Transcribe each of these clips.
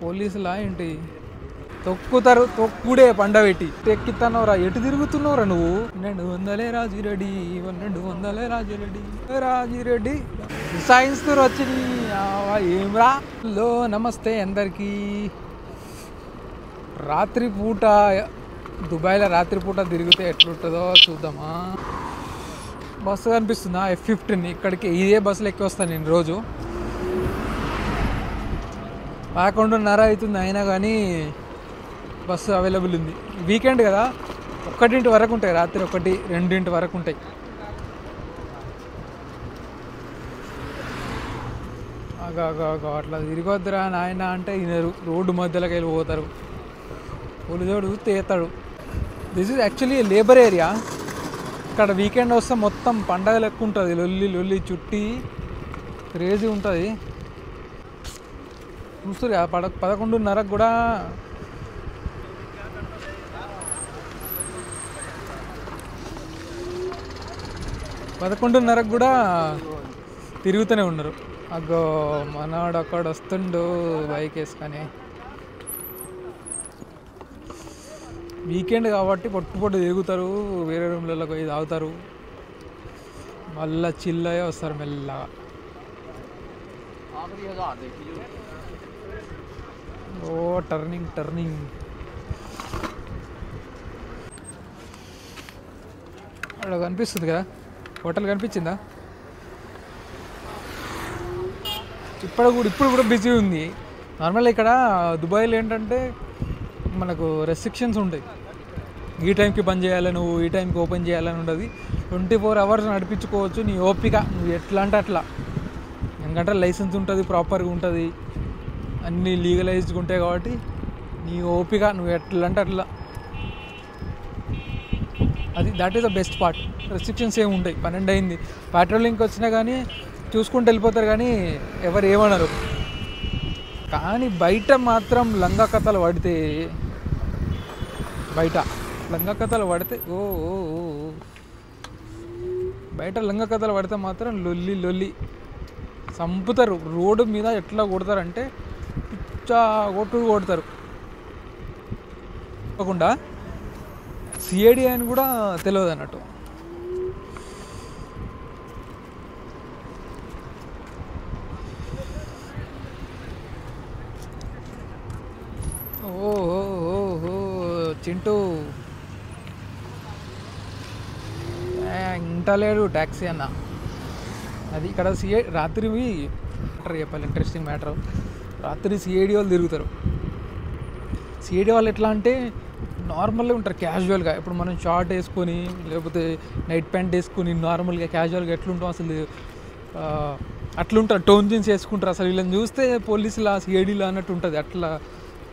పోలీసులా ఏంటి తొక్కుతారు, తొక్కుడే పండబెట్టి ఎక్కిస్తున్నావురా, ఎటు తిరుగుతున్నావురా నువ్వు? 200 రాజిరెడ్డి, 200 రాజిరెడ్డి, రాజిరెడ్డి సైన్స్ టూర్ వచ్చింది ఏమ్రా. హలో నమస్తే అందరికీ. రాత్రిపూట దుబాయ్లో రాత్రిపూట తిరిగితే ఎట్లుంటుందో చూద్దామా. బస్సు కనిపిస్తుందా F-15, ఇక్కడికి ఇదే బస్సులు ఎక్కి వస్తాను నేను రోజు. 11:30 అవుతుంది అయినా కానీ బస్సు అవైలబుల్ ఉంది. వీకెండ్ కదా, 1 వరకు ఉంటాయి, రాత్రి 1, 2 వరకు ఉంటాయి. అట్లా తిరిగొద్దురా నాయన అంటే వినరు, రోడ్డు మధ్యలోకి వెళ్ళి పోతారు. పోలీసోడు తేతాడు. This is actually labour area. ఇక్కడ వీకెండ్ వస్తే మొత్తం పండగ లెక్క ఉంటుంది, లొల్లి లొల్లి చుట్టి క్రేజీ ఉంటుంది. చూస్తారు 11:30 కూడా తిరుగుతూనే ఉన్నారు. అగ్గో మనవాడు అక్కడ వస్తుండు బైక్ వేసుకొని. వీకెండ్ కాబట్టి పొట్టు తిరుగుతారు, వేరే రూమ్లలో పోయి తాగుతారు, మళ్ళా చిల్ అయ్యే వస్తారు మెల్లగా. ఓ టర్నింగ్ అక్కడ కనిపిస్తుంది కదా, హోటల్ కనిపించిందా? ఇప్పుడు కూడా బిజీ ఉంది. నార్మల్గా ఇక్కడ దుబాయ్లో ఏంటంటే మనకు రెస్ట్రిక్షన్స్ ఉంటాయి. ఈ టైంకి బంద్ చేయాలి, నువ్వు ఈ టైంకి ఓపెన్ చేయాలని ఉండదు. 24 hours నడిపించుకోవచ్చు నీ ఓపిక, నువ్వు ఎట్లా అంటే అట్లా. ఎందుకంటే లైసెన్స్ ఉంటుంది, ప్రాపర్గా ఉంటుంది, అన్నీ లీగలైజ్డ్గా ఉంటాయి కాబట్టి నీ ఓపిక, నువ్వు ఎట్లా అంటే అట్లా. That is the best part. Restrictions ఏమి ఉంటాయి. 12 అయింది, పెట్రోలింగ్కి వచ్చినా కానీ చూసుకుంటూ వెళ్ళిపోతారు కానీ ఎవరు ఏమన్నారు. కానీ బయట మాత్రం లంగా కథలు పడితే బయట లంగా కథలు పడితే మాత్రం లొల్లి చంపుతారు. రోడ్డు మీద ఎట్లా కొడతారంటే పిచ్చా కొడతారు. కాకుండా సిఐడి అని కూడా తెలియదు అన్నట్టు. ఓహో చింటూ ఇంటలేడు ట్యాక్సీ అన్న. అది ఇక్కడ రాత్రి చెప్పాలి ఇంట్రెస్టింగ్ మ్యాటర్. రాత్రి సిఐడి వాళ్ళు తిరుగుతారు. సిఐడి వాళ్ళు ఎట్లా అంటే నార్మల్గా ఉంటారు, క్యాజువల్గా. ఇప్పుడు మనం షార్ట్ వేసుకొని లేకపోతే నైట్ ప్యాంట్ వేసుకొని నార్మల్గా క్యాజువల్గా ఎట్లుంటాం అసలు అట్లుంటారు. టోన్ జీన్స్ వేసుకుంటారు. అసలు వీళ్ళని చూస్తే పోలీసులా సిఐడిలా అన్నట్టు ఉంటుంది. అట్లా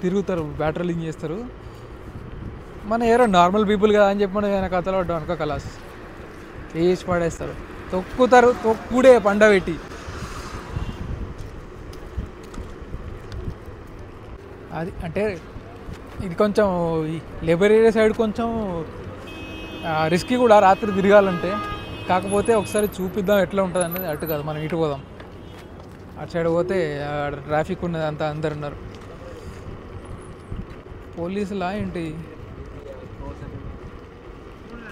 తిరుగుతారు, బ్యాట్రోలింగ్ చేస్తారు. మన ఎవరో నార్మల్ పీపుల్ కదా అని చెప్పి మనం ఏమైనా కథలు పడ్డాం అనుకో, కలాస్ వేసి పడేస్తారు. తొక్కుతారు, తొక్కుడే పండబెట్టి. అది అంటే ఇది కొంచెం లేబర్ ఏరియా సైడ్ కొంచెం రిస్కీ కూడా రాత్రి తిరగాలంటే. కాకపోతే ఒకసారి చూపిద్దాం ఎట్లా ఉంటుంది అనేది. అటు కాదు, మనం ఇటు పోదాం. అటు సైడ్ పోతే ట్రాఫిక్ ఉన్నది, అంతా అందరు ఉన్నారు. పోలీసులా ఏంటి?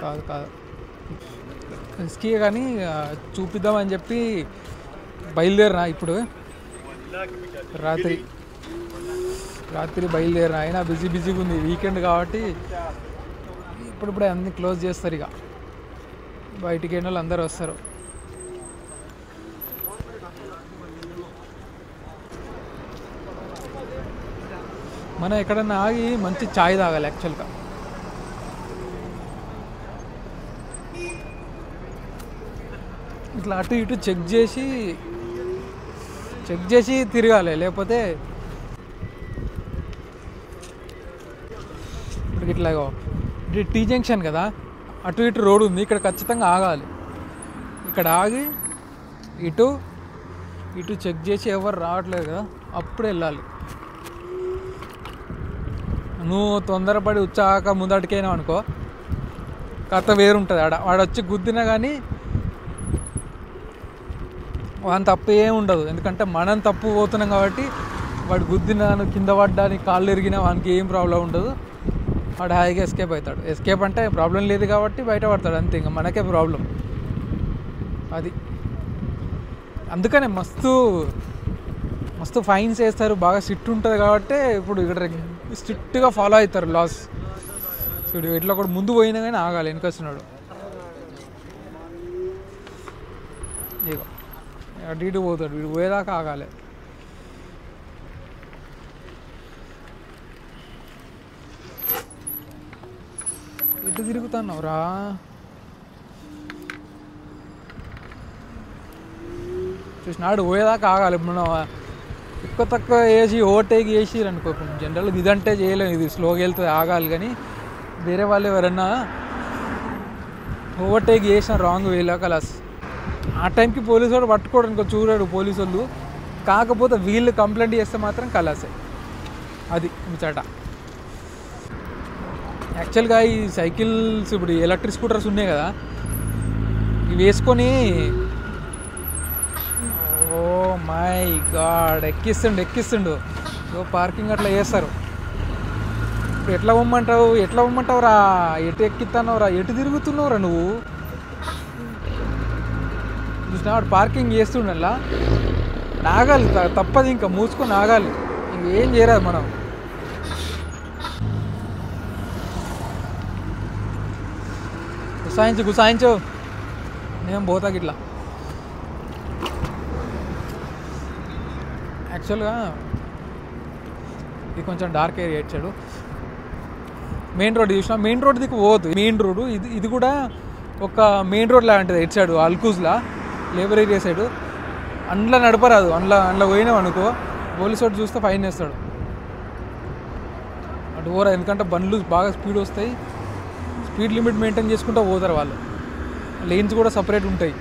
కాదు రిస్కీ కానీ చూపిద్దామని చెప్పి బయలుదేరినా. ఇప్పుడు రాత్రి బయలుదేరిన. అయినా బిజీగా ఉంది, వీకెండ్ కాబట్టి ఇప్పుడే అన్నీ క్లోజ్ చేస్తారు. ఇక బయటికి వెళ్ళిన వాళ్ళు అందరూ వస్తారు. మనం ఎక్కడన్నా ఆగి మంచి ఛాయ్ తాగాలి యాక్చువల్గా. ఇట్లా అటు ఇటు చెక్ చేసి తిరగాలి. లేకపోతే ఇప్పుడు ఇట్లాగో ఇది టీ జంక్షన్ కదా, అటు ఇటు రోడ్ ఉంది, ఇక్కడ ఖచ్చితంగా ఆగాలి. ఇక్కడ ఆగి ఇటు చెక్ చేసి ఎవరు రావట్లేదు కదా అప్పుడు వెళ్ళాలి. నువ్వు తొందరపడి ఉచ్చాక ముందటికైనా అనుకో, కథ వేరుంటుంది. వాడు వచ్చి గుద్దినా కానీ వాని తప్పు ఏమి ఉండదు. ఎందుకంటే మనం తప్పు పోతున్నాం కాబట్టి వాడు గుద్దినాను కింద పడ్డానికి కాళ్ళు ఎరిగినా వానికి ఏం ప్రాబ్లం ఉండదు, వాడు హాయిగా ఎస్కేప్ అవుతాడు. ఎస్కేప్ అంటే ప్రాబ్లం లేదు కాబట్టి బయట పడతాడు అంతే, ఇంకా మనకే ప్రాబ్లం అది. అందుకనే మస్తు మస్తు ఫైన్స్ వేస్తారు, బాగా స్ట్రిక్ట్ ఉంటుంది కాబట్టి ఇప్పుడు ఇక్కడ స్ట్రిక్ట్గా ఫాలో అవుతారు లాస్. చూడు ఇట్లా కూడా ముందు పోయినా కానీ ఆగాలి, వెనకొస్తున్నాడు ఇగో అటు ఇటు పోతాడు, వీడు పోయేదాకా ఆగాలి. ఎటు తిరుగుతున్నావు రా? చూసినాడు పోయేదాకా ఆగాలి. మనం ఎక్కువ తక్కువ వేసి ఓవర్టేక్ చేసి అనుకో, జనరల్గా ఇదంటే చేయలేము, ఇది స్లోగా వెళ్తుంది ఆగాలి. కానీ వేరే వాళ్ళు ఎవరన్నా ఓవర్టేక్ చేసిన రాంగ్ వేలో కలాస్, ఆ టైంకి పోలీసు వాడు పట్టుకోవడానికి చూడాడు పోలీసు వాళ్ళు. కాకపోతే వీళ్ళు కంప్లైంట్ చేస్తే మాత్రం కలాసే, అది ముచ్చట. యాక్చువల్గా ఈ సైకిల్స్ ఇప్పుడు ఎలక్ట్రిక్ స్కూటర్స్ ఉన్నాయి కదా, ఇవి వేసుకొని ఓ మై గాడ్ ఎక్కిస్తుండు పార్కింగ్ అట్లా చేస్తారు. ఇప్పుడు ఎట్లా పొమ్మంటావు రా? ఎటు ఎక్కిస్తున్నావు రా? ఎటు తిరుగుతున్నావు రా నువ్వు? చూసినా వాడు పార్కింగ్ చేస్తుండల్లా, ఆగాలి తప్పదు, ఇంకా మూసుకొని ఆగాలి, ఇంకేం చేయరాదు మనం. గుసాయించు నేను పోతాకి ఇట్లా. యాక్చువల్గా ఇది కొంచెం డార్క్ ఏరియా ఇచ్చాడు. మెయిన్ రోడ్ చూసినా, మెయిన్ రోడ్ దిక్కు పోదు, మెయిన్ రోడ్డు ఇది కూడా ఒక మెయిన్ రోడ్ లాంటిది ఇచ్చాడు అల్కూజ్లా, లేబర్ ఏరియా సైడు. అందులో నడపరాదు, అందులో పోయినాం అనుకో పోలీసు వాడు చూస్తే ఫైన్ వేస్తాడు. అటు పోరా, ఎందుకంటే బండ్లు బాగా స్పీడ్ వస్తాయి, స్పీడ్ లిమిట్ మెయింటైన్ చేసుకుంటూ పోతారు వాళ్ళు. లేన్స్ కూడా సపరేట్ ఉంటాయి.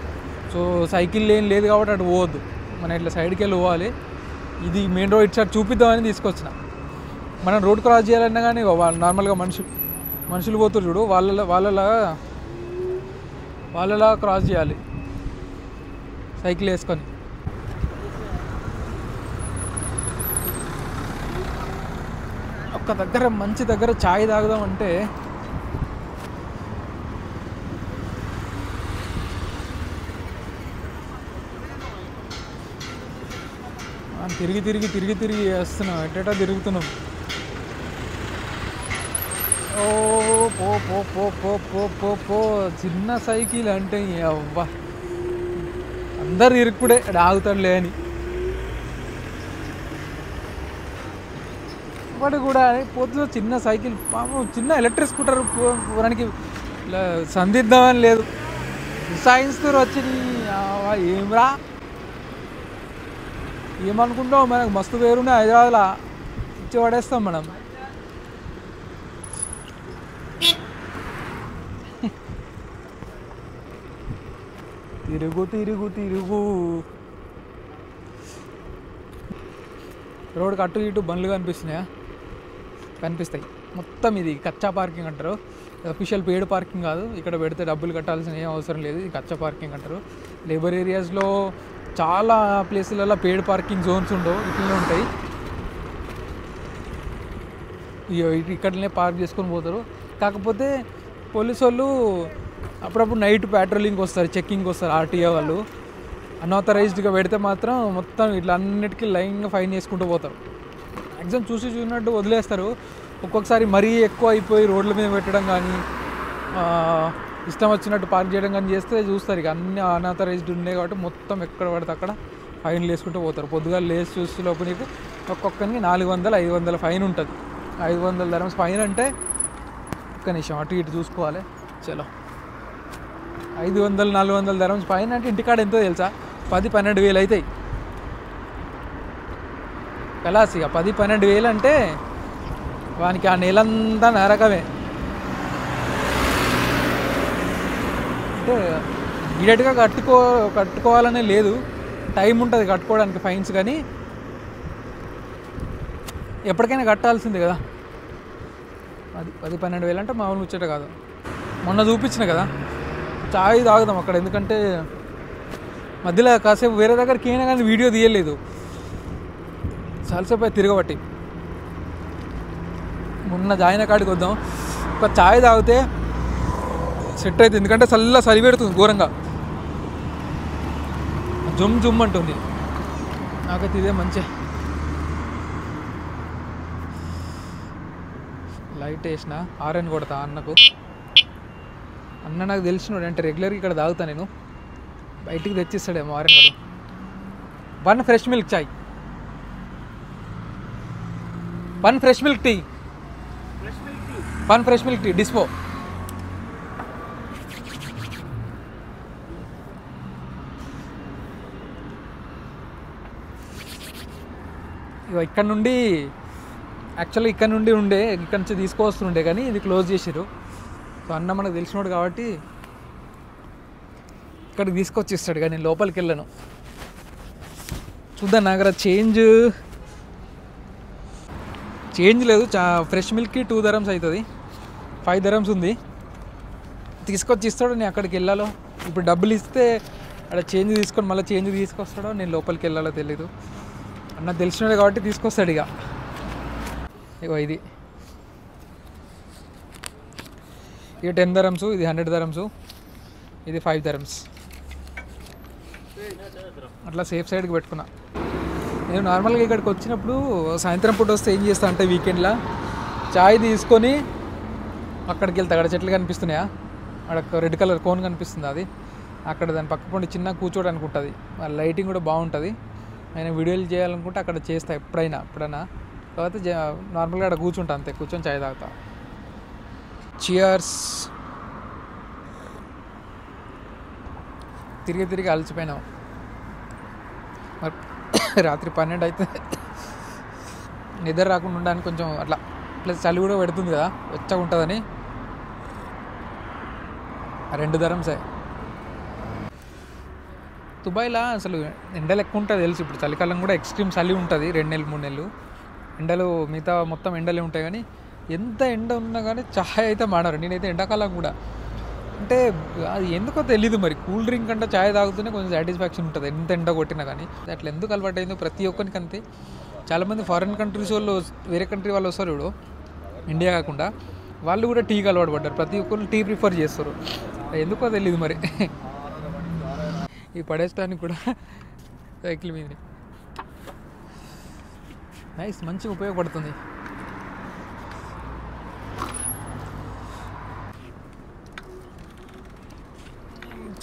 సో సైకిల్ లేన్ లేదు కాబట్టి అటు పోవద్దు, మనం ఇట్లా సైడ్కి వెళ్ళి పోవాలి. ఇది మెయిన్ రోడ్ ఇటు చూపిద్దామని తీసుకొచ్చిన. మనం రోడ్ క్రాస్ చేయాలన్నా కానీ నార్మల్గా మనుషులు పోతారు చూడు, వాళ్ళలా క్రాస్ చేయాలి సైకిల్ వేసుకొని. ఒక్క దగ్గర మంచి దగ్గర ఛాయ్ తాగుదామంటే తిరిగి వేస్తున్నాం, ఎట్టేటా తిరుగుతున్నాం. ఓ పో చిన్న సైకిల్ అంటే అవ్వ అందరు ఇరుక్కుడే ఆగుతాడులే అని. వాడు కూడా పోతు చిన్న సైకిల్, చిన్న ఎలక్ట్రిక్ స్కూటర్ పోవడానికి సందిద్దామని లేదు, సైన్స్ తో వచ్చి ఏమ్రా ఏమనుకుంటాం, మనకు మస్తు పేరున్నాయి హైదరాబాద్లో, ఇచ్చి పడేస్తాం మనం. తిరుగు రోడ్కి అటు ఇటు బండ్లు కనిపిస్తాయి మొత్తం. ఇది కచ్చా పార్కింగ్ అంటారు, అఫీషియల్ పెయిడ్ పార్కింగ్ కాదు. ఇక్కడ పెడితే డబ్బులు కట్టాల్సిన ఏం అవసరం లేదు, ఇది కచ్చా పార్కింగ్ అంటారు. లేబర్ ఏరియాస్లో చాలా ప్లేసులలో పెయిడ్ పార్కింగ్ జోన్స్ ఉండవు, ఇట్లనే ఉంటాయి. ఇక్కడనే పార్క్ చేసుకొని పోతారు. కాకపోతే పోలీసు వాళ్ళు అప్పుడప్పుడు నైట్ ప్యాట్రోలింగ్కి వస్తారు, చెక్కింగ్కి వస్తారు ఆర్టీఓ వాళ్ళు. అన్ఆథరైజ్డ్గా పెడితే మాత్రం మొత్తం ఇట్లా అన్నిటికీ లైన్గా ఫైన్ చేసుకుంటూ పోతారు. మ్యాక్సిమం చూసినట్టు వదిలేస్తారు. ఒక్కొక్కసారి మరీ ఎక్కువ అయిపోయి రోడ్ల మీద పెట్టడం కానీ, ఇష్టం వచ్చినట్టు పార్క్ చేయడం కానీ చేస్తే చూస్తారు. ఇక అన్ని అన్ఆథరైజ్డ్ ఉన్నాయి కాబట్టి మొత్తం ఎక్కడ పడితే అక్కడ ఫైన్లు వేసుకుంటూ పోతారు. పొద్దుగా లేచి చూస్తే లోపు నీకు ఒక్కొక్కరికి 400-500 ఫైన్ ఉంటుంది. 500 dirhams ఫైన్ అంటే ఒక్క నిమిషం అటు ఇటు చూసుకోవాలి. చలో 500-400 dirhams ఫైన్ అంటే ఇంటికాడ ఎంతో తెలుసా, 10-12 వేలు అవుతాయి కలాస్. ఇక 10-12 వేలు అంటే వానికి ఆ నెలంతా నరకమే. అంటే ఇమీడియట్గా కట్టుకోవాలనే లేదు, టైం ఉంటుంది కట్టుకోవడానికి ఫైన్స్. కానీ ఎప్పటికైనా కట్టాల్సిందే కదా. అది 10-12 వేలు అంటే మామూలు ముచ్చట కాదు. మొన్న చూపించిన కదా, చాయ్ తాగుదాం అక్కడ. ఎందుకంటే మధ్యలో కాసేపు వేరే దగ్గరికి అయినా కానీ వీడియో తీయలేదు. చాలాసేపు తిరగబట్టి మొన్న జాయిన్ కాడికి వద్దాం, ఒక ఛాయ్ తాగితే సెట్ అవుతుంది. ఎందుకంటే చలి పెడుతుంది ఘోరంగా, జుమ్ అంటుంది. నాకైతే ఇదే మంచి లైట్ వేసిన ఆరెంజ్ కొడతా అన్నకు. అన్న నాకు తెలిసినోడు అంటే రెగ్యులర్గా ఇక్కడ తాగుతా నేను, బయటికి తెచ్చిస్తాడేమో ఆరెంజ్ కూడా. 1 fresh milk chai, 1 fresh milk tea, 1 fresh milk tea dispo. ఇక్కడ నుండి యాక్చువల్గా ఇక్కడ నుంచి తీసుకొస్తుండే, కానీ ఇది క్లోజ్ చేసారు. సో అన్న మనకు తెలిసినోడు కాబట్టి ఇక్కడికి తీసుకొచ్చి ఇస్తాడు, కానీ నేను లోపలికి వెళ్ళాను. చూద్దాం, నా దగ్గర చేంజ్ లేదు. ఫ్రెష్ మిల్క్కి 2 dirhams అవుతుంది, 5 dirhams ఉంది. తీసుకొచ్చి ఇస్తాడు, నేను అక్కడికి వెళ్ళాలో. ఇప్పుడు డబ్బులు ఇస్తే అక్కడ చేంజ్ తీసుకొని మళ్ళీ చేంజ్ తీసుకొస్తాడో, నేను లోపలికి వెళ్ళాలో తెలీదు. అన్న తెలిసినోడే కాబట్టి తీసుకొస్తాడు. ఇగో ఇది 10 dirhams, ఇది 100 dirhams, ఇది 5 dirhams. అట్లా సేఫ్ సైడ్కి పెట్టుకున్నా. నేను నార్మల్గా ఇక్కడికి వచ్చినప్పుడు సాయంత్రం పూట వస్తే ఏం చేస్తా అంటే, వీకెండ్లో చాయ్ తీసుకొని అక్కడికి వెళ్తా. అక్కడ చెట్లు కనిపిస్తున్నాయా, అక్కడ రెడ్ కలర్ కోన్ కనిపిస్తుంది, అది అక్కడ దాని పక్క పండి చిన్న కూర్చోడానికి ఉంటుంది. లైటింగ్ కూడా బాగుంటుంది. నేను వీడియోలు చేయాలనుకుంటే అక్కడ చేస్తా ఎప్పుడైనా. కాకపోతే నార్మల్గా అక్కడ కూర్చుంటా, అంతే, కూర్చొని చాయ్ తాగుతా. చియర్స్. తిరిగి అలసిపోయినాం. మరి రాత్రి 12 అయితే నిద్ర రాకుండా ఉండడానికి కొంచెం అట్లా, ప్లస్ చలి కూడా పెడుతుంది కదా, వెచ్చగా ఉంటుందని 2 dirhams. దుబాయ్లో అసలు ఎండలు ఎక్కువ ఉంటుంది తెలుసు. ఇప్పుడు చలికాలం కూడా ఎక్స్ట్రీమ్ చలి ఉంటుంది, 2 నెలలు 3 నెలలు ఎండలు, మిగతా మొత్తం ఎండలే ఉంటాయి. కానీ ఎంత ఎండ ఉన్నా కానీ చాయ్ అయితే మాడరు. నేనైతే ఎండాకాలం కూడా, అంటే అది ఎందుకో తెలీదు మరి, కూల్ డ్రింక్ అంటే చాయ్ తాగుతూనే కొంచెం సాటిస్ఫాక్షన్ ఉంటుంది, ఎంత ఎండ కొట్టినా కానీ. అట్లా ఎందుకు అలవాటు అయిందో ప్రతి ఒక్కరికి అంతే. చాలామంది ఫారిన్ కంట్రీస్ వాళ్ళు, వేరే కంట్రీ వాళ్ళు వస్తారు ఇప్పుడు, ఇండియా కాకుండా, వాళ్ళు కూడా టీకి అలవాటు పడ్డారు. ప్రతి ఒక్కరు టీ ప్రిఫర్ చేస్తారు, ఎందుకో తెలీదు మరి. ఈ పడేయడానికి కూడా సైకిల్ మీద నైస్, మంచిగా ఉపయోగపడుతుంది.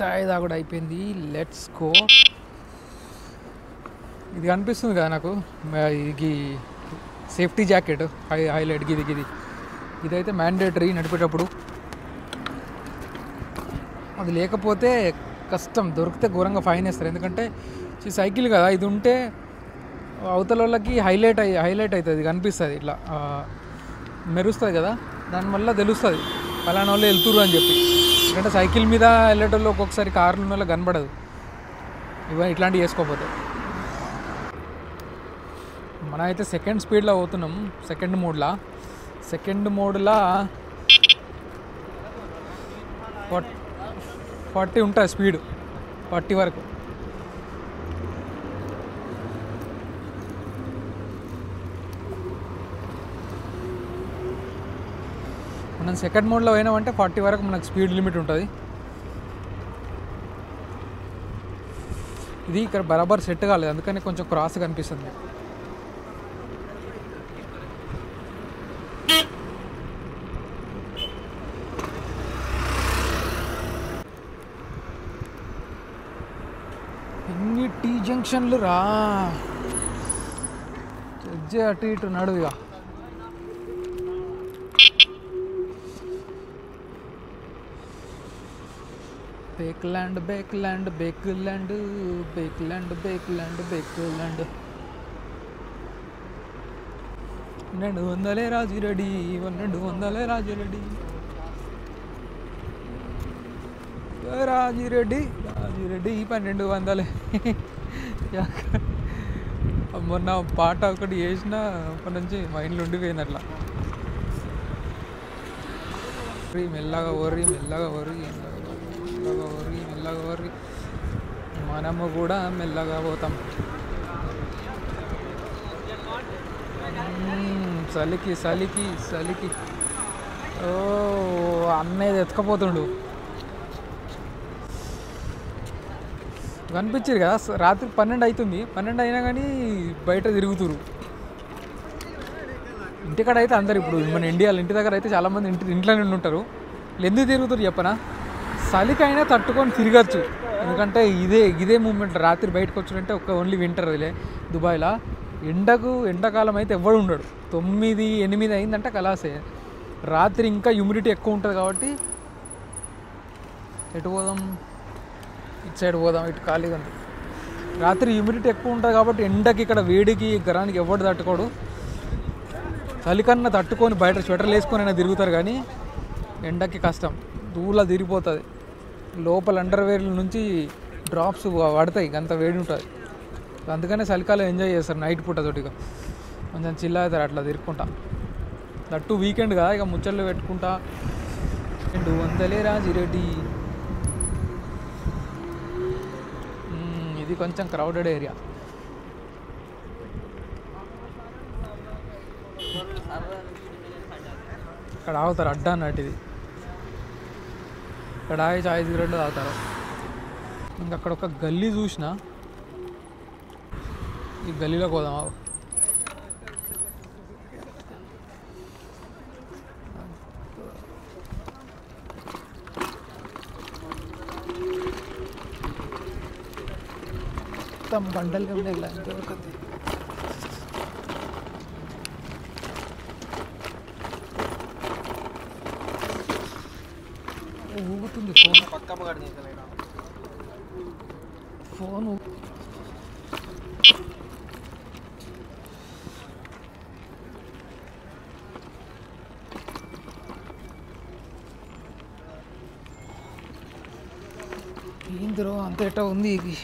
చాయ్ తాగుడు అయిపోయింది, లెట్స్ గో. ఇది కనిపిస్తుంది కదా నాకు, ఇది సేఫ్టీ జాకెట్ హైలైట్. ఇదైతే మ్యాండేటరీ నడిపేటప్పుడు. అది లేకపోతే కష్టం, దొరికితే ఘోరంగా ఫైన్ వేస్తారు. ఎందుకంటే సైకిల్ కదా, ఇది ఉంటే అవతల వాళ్ళకి హైలైట్ అవుతుంది, కనిపిస్తుంది, ఇట్లా మెరుస్తుంది కదా, దానివల్ల తెలుస్తుంది పలానా వాళ్ళు వెళ్తురు అని చెప్పి. ఎందుకంటే సైకిల్ మీద వెళ్ళేటోళ్ళు ఒక్కొక్కసారి కార్లు ఉన్న వాళ్ళకి కనబడదు ఇట్లాంటివి వేసుకోకపోతే. మనం అయితే సెకండ్ స్పీడ్లో పోతున్నాం, సెకండ్ మోడ్లో 40 ఉంటుంది స్పీడ్, 40 వరకు. మనం సెకండ్ మోడ్లో పోయినామంటే 40 వరకు మనకు స్పీడ్ లిమిట్ ఉంటుంది. ఇది ఇక్కడ బరాబర్ సెట్ కాలేదు, అందుకని కొంచెం క్రాస్ కనిపిస్తుంది. ఎన్ని టీ జంక్షన్లు రా, అటు ఇటు నడువుగా. బేక్లాండ్ 200 రాజిరెడ్డి 1200 రాజిరెడ్డి రాజిరెడ్డి 1200. మొన్న పాట ఒకటి వేసిన అప్పటి నుంచి మైండ్లో ఉండిపోయింది అట్లా. మెల్లగా వర్రి మనము కూడా మెల్లగా పోతాం. చలికి చలికి చలికి ఓ అన్నయ్య ఎత్తుకపోతుండు. కనిపించారు కదా రాత్రి 12 అవుతుంది. 12 అయినా కానీ బయట తిరుగుతురు. ఇంటికాడ అయితే అందరు ఇప్పుడు మన ఇండియాలో ఇంటి దగ్గర అయితే చాలామంది ఇంట్లో నుండి ఉంటారు. ఎందుకు తిరుగుతారు చెప్పనా? చలికైనా తట్టుకొని తిరగచ్చు. ఎందుకంటే ఇదే మూమెంట్. రాత్రి బయటకు వచ్చాడంటే ఓన్లీ వింటర్ దుబాయ్లో. ఎండాకాలం అయితే ఎవడు ఉండడు. 9, 8 అయిందంటే కలాసే. రాత్రి ఇంకా హ్యూమిడిటీ ఎక్కువ ఉంటుంది కాబట్టి ఎటు పోదాం? ఇటు సైడ్ పోదాం. ఇటు ఖాళీగా ఉంది. రాత్రి హ్యూమిడిటీ ఎక్కువ ఉంటుంది కాబట్టి ఎండకి ఇక్కడ వేడికి గరానికి ఎవడు తట్టుకోడు. చలికన్నా తట్టుకొని బయట స్వెటర్లు వేసుకొని అయినా తిరుగుతారు కానీ ఎండకి కష్టం. దూలా తిరిగిపోతుంది. లోపల అండర్వేర్ల నుంచి డ్రాప్స్ పడతాయి. అంత వేడి ఉంటుంది. అందుకనే చలికాలం ఎంజాయ్ చేస్తారు. నైట్ పూట తోటిగా కొంచెం చిల్ అవుతారు అట్లా తిరుక్కుంటా. దట్టు వీకెండ్ కదా, ఇక ముచ్చట్లు పెట్టుకుంటా. 200 రాజిరెడ్డి. ఇది కొంచెం క్రౌడెడ్ ఏరియా. ఇక్కడ ఆగుతారు అడ్డా అన్నట్టు. ఇది ఇక్కడ ఆగి చాయ్ సిగరెట్లు తాగుతారు. ఇంకా అక్కడ ఒక గల్లీ చూసిన. ఈ గల్లీలోకి పోదాం. మొత్తం బండలు ఉన్నాయి. దొరకదు. ఊగుతుంది ఫోన్. ఏందిరో అంత ఎట్టా ఉంది ఇది.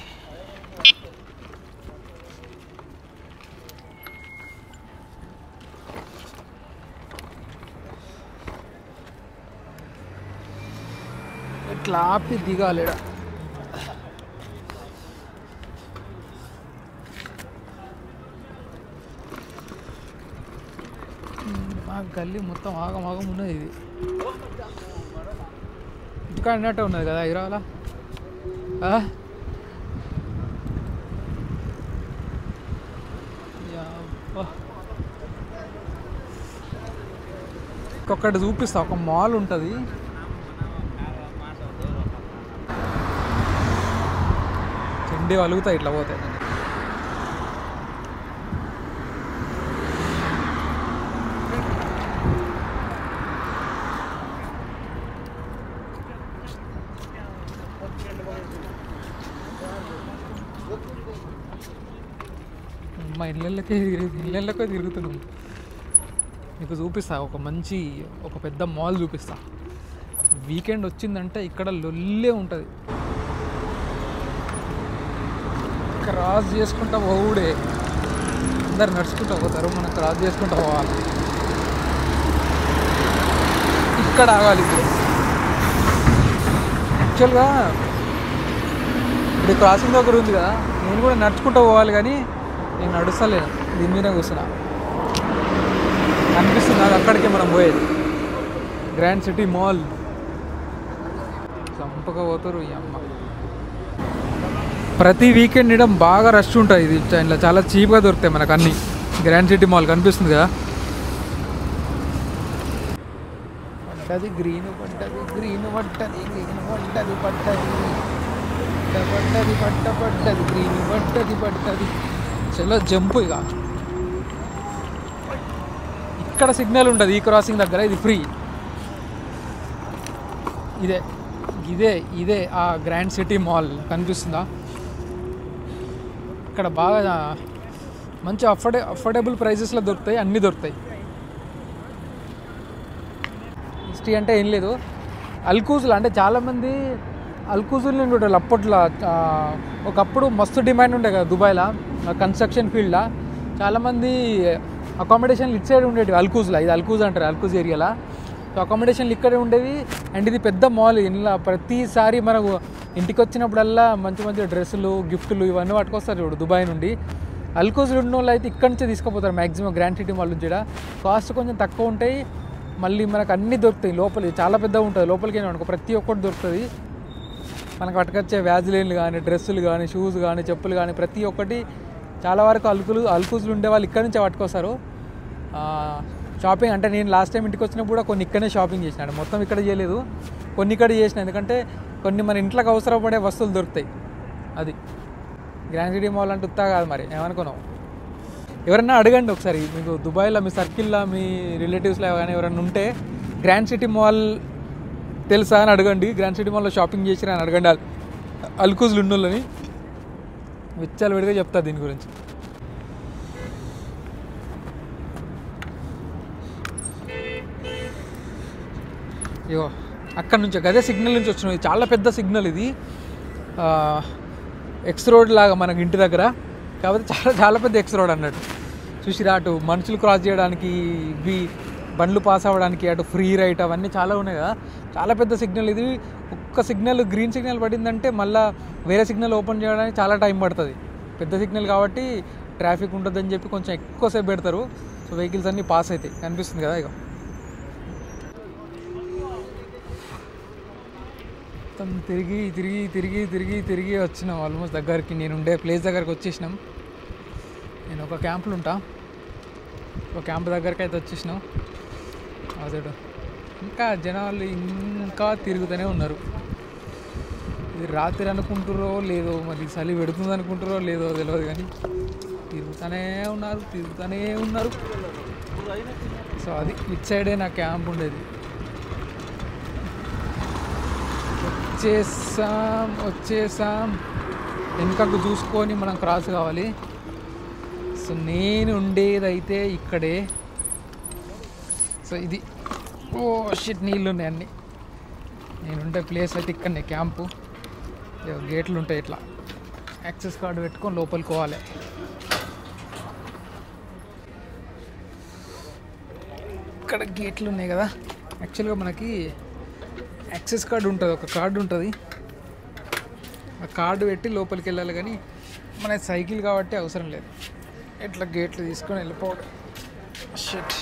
ఇట్లా ఆపి దిగాలి. మా గల్లీ మొత్తం ఆగమాగం ఉన్నది. ఇది ఇంటికాడ అన్నట్టే ఉన్నది కదా హైదరాబాద్లో. ఒక్కటి చూపిస్తా. ఒక మాల్ ఉంటుంది. చెండి వలుగుతాయి ఇట్లా పోతాయి. మా ఇళ్ళకే తిరుగుతున్నాం. మీకు చూపిస్తా ఒక పెద్ద మాల్ చూపిస్తా. వీకెండ్ వచ్చిందంటే ఇక్కడ లొల్లే ఉంటుంది. క్రాస్ చేసుకుంటా పోవుడే. అందరు నడుచుకుంటూ పోతారు, మనం క్రాస్ చేసుకుంటూ పోవాలి. ఇక్కడ ఆగాలి. ఇప్పుడు యాక్చువల్గా ఇప్పుడు క్రాసింగ్ దగ్గర ఉంది కదా, నేను కూడా నడుచుకుంటూ పోవాలి కానీ నేను నడుస్తలేను. దీని మీద కూర్చున్నా. అనిపిస్తుంది నాకు అక్కడికే మనం పోయేది. గ్రాండ్ సిటీ మాల్ చంపగా పోతారు ఈ అమ్మ. ప్రతి వీకెండ్ ఇడం బాగా రష్ ఉంటుంది. ఇది ఇలా చాలా చీప్గా దొరుకుతాయి మనకు అన్నీ. గ్రాండ్ సిటీ మాల్ కనిపిస్తుంది కదా. పడ్డది గ్రీన్, పడ్డది గ్రీన్, పడ్డది గ్రీన్, పడ్డది పడ్డది పడ్డది పడ్డ పడ్డది గ్రీన్, పడ్డది పడ్డది. చలో జంపు. ఇక ఇక్కడ సిగ్నల్ ఉంటుంది ఈ క్రాసింగ్ దగ్గర. ఇది ఫ్రీ. ఇదే ఆ గ్రాండ్ సిటీ మాల్ కనిపిస్తుందా? ఇక్కడ బాగా మంచి అఫోర్డబుల్ ప్రైజెస్లో దొరుకుతాయి. అన్నీ దొరుకుతాయి. హిస్టరీ అంటే ఏం లేదు. అల్కూజులు అంటే చాలామంది అల్కూజులు నుండి ఉంటారు. అప్పట్లో ఒకప్పుడు మస్తు డిమాండ్ ఉండే కదా దుబాయ్లో, కన్స్ట్రక్షన్ ఫీల్డ్లో. చాలామంది అకామిడేషన్లు ఇటు సైడ్ ఉండేవి. అల్కూజ్లో, ఇది అల్కూజ్ అంటారు, అల్కూజ్ ఏరియాలో. సో అకామిడేషన్లు ఇక్కడే ఉండేవి. అండ్ ఇది పెద్ద మాల్. ఇలా ప్రతిసారి మనకు ఇంటికి వచ్చినప్పుడల్లా మంచి మంచి డ్రెస్సులు, గిఫ్టులు ఇవన్నీ పట్టుకొస్తారు చూడు దుబాయ్ నుండి. అల్కోజ్లో ఉన్న వాళ్ళు అయితే ఇక్కడి నుంచే తీసుకుపోతారు మ్యాక్సిమం గ్రాండ్ సిటీ మాల్ నుంచి. కాస్ట్ కొంచెం తక్కువ ఉంటాయి, మళ్ళీ మనకు అన్నీ దొరుకుతాయి. లోపలికి చాలా పెద్దగా ఉంటుంది, లోపలికి అనుకో ప్రతి ఒక్కటి దొరుకుతుంది. మనకు పట్టుకొచ్చే వ్యాజిలైన్లు కానీ, డ్రెస్సులు కానీ, షూస్ కానీ, చెప్పులు కానీ ప్రతి ఒక్కటి చాలా వరకు అల్కూజ్లు ఉండే వాళ్ళు ఇక్కడి నుంచే పట్టుకొస్తారు. షాపింగ్ అంటే నేను లాస్ట్ టైం ఇంటికి వచ్చినప్పుడు కూడా కొన్ని ఇక్కడనే షాపింగ్ చేసినాడు. మొత్తం ఇక్కడ చేయలేదు, కొన్ని ఇక్కడ చేసిన. ఎందుకంటే కొన్ని మన ఇంట్లోకి అవసరపడే వస్తువులు దొరుకుతాయి. అది గ్రాండ్ సిటీ మాల్ అంటే ఉత్తా కాదు. మరి ఏమనుకున్నావు? ఎవరన్నా అడగండి ఒకసారి, మీకు దుబాయ్లో మీ సర్కిల్లో మీ రిలేటివ్స్లో కానీ ఎవరైనా ఉంటే గ్రాండ్ సిటీ మాల్ తెలుసా అని అడగండి. గ్రాండ్ సిటీ మాల్లో షాపింగ్ చేసిరా అని అడగండి అల్కూజ్లు ఉన్నోళ్ళని. విచ్చాలు విడిగా చెప్తా దీని గురించి. ఇగో అక్కడ నుంచి గదే సిగ్నల్ నుంచి వచ్చినాయి. చాలా పెద్ద సిగ్నల్ ఇది, ఎక్స్ రోడ్ లాగా మనకి ఇంటి దగ్గర, కాబట్టి చాలా చాలా పెద్ద ఎక్స్ రోడ్ అన్నట్టు. చూసిరా, అటు మనుషులు క్రాస్ చేయడానికి, ఇవి బండ్లు పాస్ అవ్వడానికి, అటు ఫ్రీ రైట్ అవన్నీ చాలా ఉన్నాయి కదా. చాలా పెద్ద సిగ్నల్ ఇది. ఒక్క సిగ్నల్ గ్రీన్ సిగ్నల్ పడిందంటే మళ్ళీ వేరే సిగ్నల్ ఓపెన్ చేయడానికి చాలా టైం పడుతుంది. పెద్ద సిగ్నల్ కాబట్టి ట్రాఫిక్ ఉంటుందని చెప్పి కొంచెం ఎక్కువసేపు పెడతారు. సో వెహికల్స్ అన్నీ పాస్ అవుతాయి, కనిపిస్తుంది కదా. ఇక మొత్తం తిరిగి తిరిగి తిరిగి తిరిగి తిరిగి వచ్చినాం ఆల్మోస్ట్ దగ్గరికి. నేను ఉండే ప్లేస్ దగ్గరికి వచ్చేసినాం. నేను ఒక క్యాంపులో ఉంటా, ఒక క్యాంప్ దగ్గరికి అయితే వచ్చేసినాం. అదేడు ఇంకా జనాలు ఇంకా తిరుగుతూనే ఉన్నారు. ఇది రాత్రి అనుకుంటారో లేదో, మరి చలి పెడుతుంది అనుకుంటారో లేదో తెలియదు, కానీ తిరుగుతూనే ఉన్నారు. సో అది ఇట్ సైడే నా క్యాంప్ ఉండేది. వచ్చేసాం వెనుకకు చూసుకొని మనం క్రాస్ కావాలి. సో నేను ఉండేదైతే ఇక్కడే. సో ఇది షిట్ నీళ్ళు ఉన్నాయి అన్నీ. నేను ఉండే ప్లేస్ అయితే ఇక్కడనే క్యాంపు. గేట్లు ఉంటాయి, ఇట్లా యాక్సెస్ కార్డు పెట్టుకొని లోపలికి పోవాలి. ఇక్కడ గేట్లు ఉన్నాయి కదా. యాక్చువల్గా మనకి యాక్సెస్ కార్డు ఉంటుంది, ఒక కార్డు ఉంటుంది. ఆ కార్డు పెట్టి లోపలికి వెళ్ళాలి, కానీ మన సైకిల్ కాబట్టి అవసరం లేదు. ఇట్లా గేట్లు తీసుకొని వెళ్ళిపోవడం. షిట్.